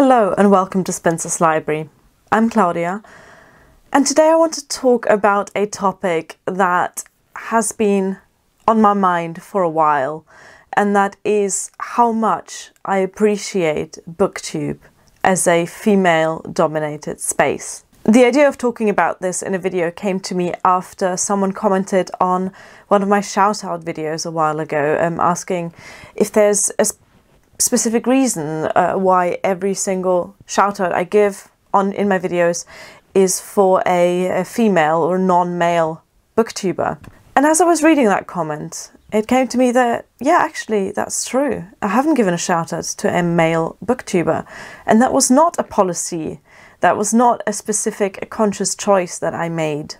Hello and welcome to Spinster's Library. I'm Claudia, and today I want to talk about a topic that has been on my mind for a while, and that is how much I appreciate Booktube as a female-dominated space. The idea of talking about this in a video came to me after someone commented on one of my shout-out videos a while ago, asking if there's a specific reason why every single shout-out I give in my videos is for a female or non-male booktuber. And as I was reading that comment, it came to me that, yeah, actually, that's true. I haven't given a shout-out to a male booktuber. And that was not a policy. That was not a specific, a conscious choice that I made.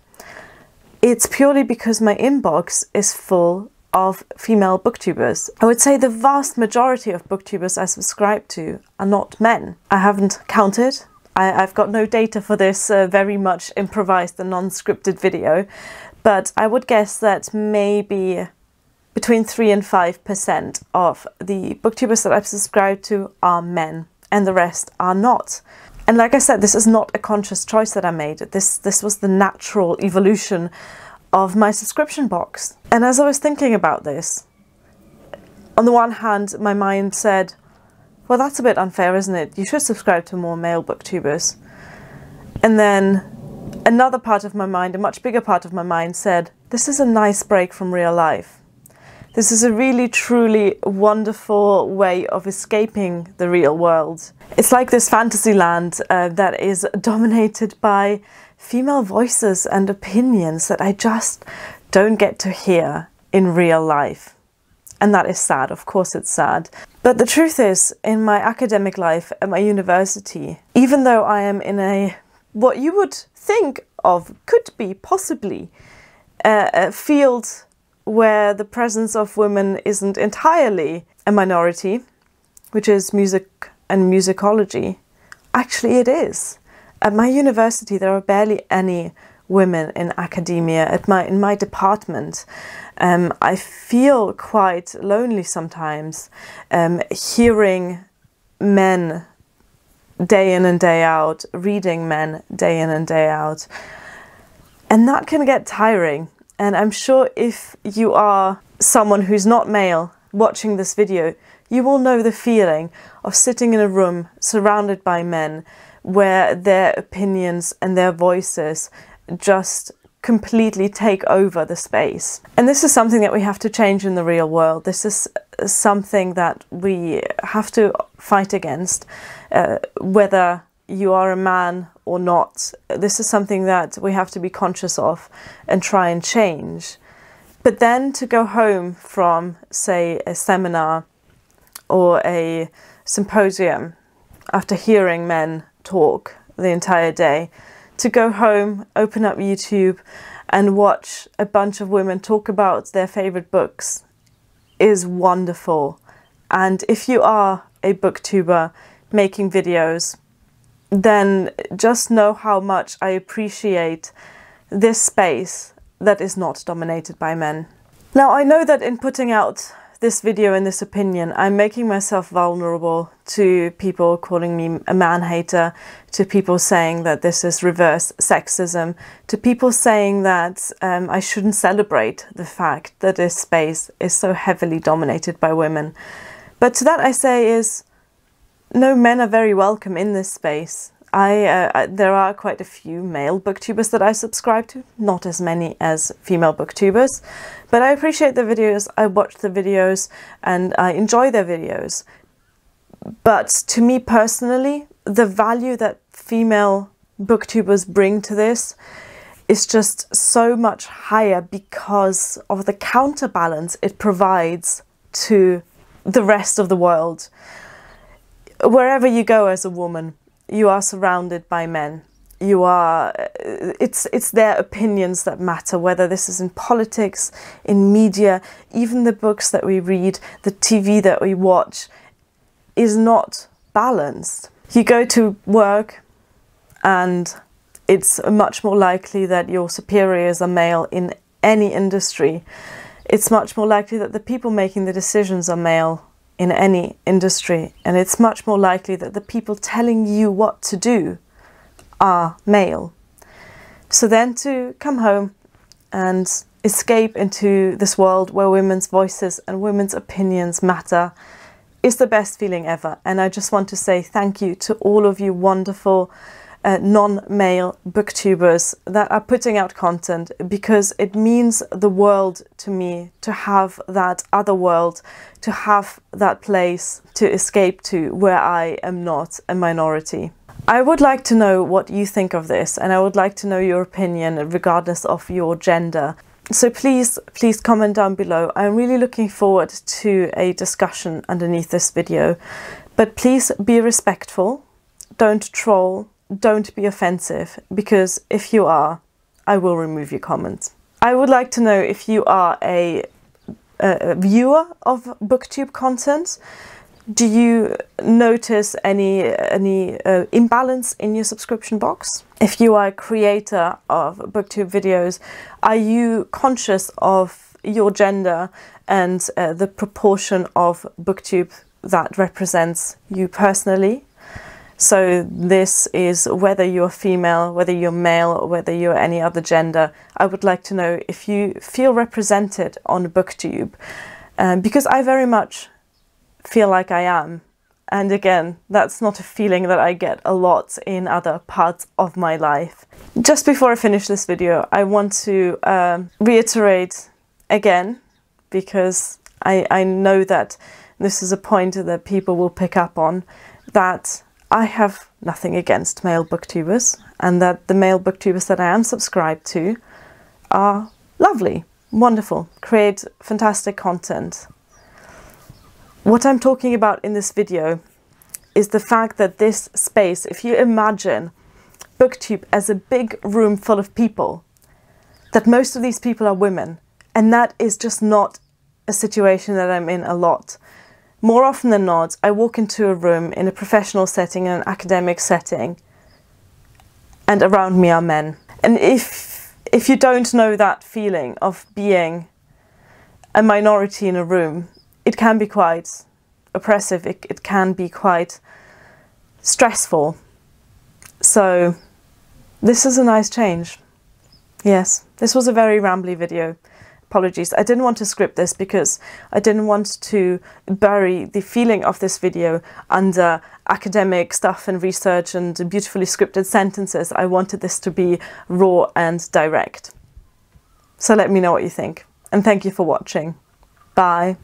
It's purely because my inbox is full of female booktubers. I would say the vast majority of booktubers I subscribe to are not men. I haven't counted. I've got no data for this very much improvised and non-scripted video, but I would guess that maybe between 3 and 5% of the booktubers that I've subscribed to are men, and the rest are not. And like I said, this is not a conscious choice that I made. This was the natural evolution of my subscription box. And as I was thinking about this, on the one hand, my mind said, well, that's a bit unfair, isn't it? You should subscribe to more male booktubers. And then another part of my mind, a much bigger part of my mind, said, this is a nice break from real life. This is a really, truly wonderful way of escaping the real world. It's like this fantasy land that is dominated by female voices and opinions that I just don't get to hear in real life. And that is sad, of course it's sad. But the truth is, in my academic life at my university, even though I am in what you would think of could be possibly a field where the presence of women isn't entirely a minority, which is music and musicology, actually it is. At my university, there are barely any women in academia. In my department, I feel quite lonely sometimes, hearing men day in and day out, reading men day in and day out. And that can get tiring. And I'm sure if you are someone who's not male watching this video, you will know the feeling of sitting in a room surrounded by men where their opinions and their voices just completely take over the space. And this is something that we have to change in the real world. This is something that we have to fight against, whether you are a man or not. This is something that we have to be conscious of and try and change. But then to go home from, say, a seminar or a symposium after hearing men talk the entire day, to go home, open up YouTube and watch a bunch of women talk about their favorite books is wonderful. And if you are a booktuber making videos, then just know how much I appreciate this space that is not dominated by men. Now, I know that in putting out this video and this opinion, I'm making myself vulnerable to people calling me a man-hater, to people saying that this is reverse sexism, to people saying that I shouldn't celebrate the fact that this space is so heavily dominated by women. But to that I say is, no, men are very welcome in this space. There are quite a few male booktubers that I subscribe to, not as many as female booktubers, but I appreciate the videos, I watch the videos, and I enjoy their videos. But to me personally, the value that female booktubers bring to this is just so much higher because of the counterbalance it provides to the rest of the world. Wherever you go as a woman, you are surrounded by men. It's their opinions that matter, whether this is in politics, in media, even the books that we read, the TV that we watch is not balanced. You go to work and it's much more likely that your superiors are male in any industry. It's much more likely that the people making the decisions are male in any industry, and it's much more likely that the people telling you what to do are male. So then to come home and escape into this world where women's voices and women's opinions matter is the best feeling ever. And I just want to say thank you to all of you wonderful non-male booktubers that are putting out content, because it means the world to me to have that other world, to have that place to escape to where I am not a minority. I would like to know what you think of this, and I would like to know your opinion regardless of your gender. So please comment down below. I'm really looking forward to a discussion underneath this video, but please be respectful, don't troll, don't be offensive, because if you are, I will remove your comments. I would like to know if you are a viewer of Booktube content. Do you notice any imbalance in your subscription box? If you are a creator of Booktube videos, are you conscious of your gender and the proportion of Booktube that represents you personally? So this is whether you're female, whether you're male, or whether you're any other gender. I would like to know if you feel represented on Booktube, because I very much feel like I am. And again, that's not a feeling that I get a lot in other parts of my life. Just before I finish this video, I want to reiterate again, because I know that this is a point that people will pick up on, that I have nothing against male booktubers, and that the male booktubers that I am subscribed to are lovely, wonderful, create fantastic content. What I'm talking about in this video is the fact that this space, if you imagine Booktube as a big room full of people, that most of these people are women, and that is just not a situation that I'm in a lot. More often than not, I walk into a room in a professional setting, in an academic setting, and around me are men. And if you don't know that feeling of being a minority in a room, it can be quite oppressive, it can be quite stressful. So this is a nice change. Yes, this was a very rambly video. Apologies, I didn't want to script this because I didn't want to bury the feeling of this video under academic stuff and research and beautifully scripted sentences. I wanted this to be raw and direct. So let me know what you think, and thank you for watching. Bye.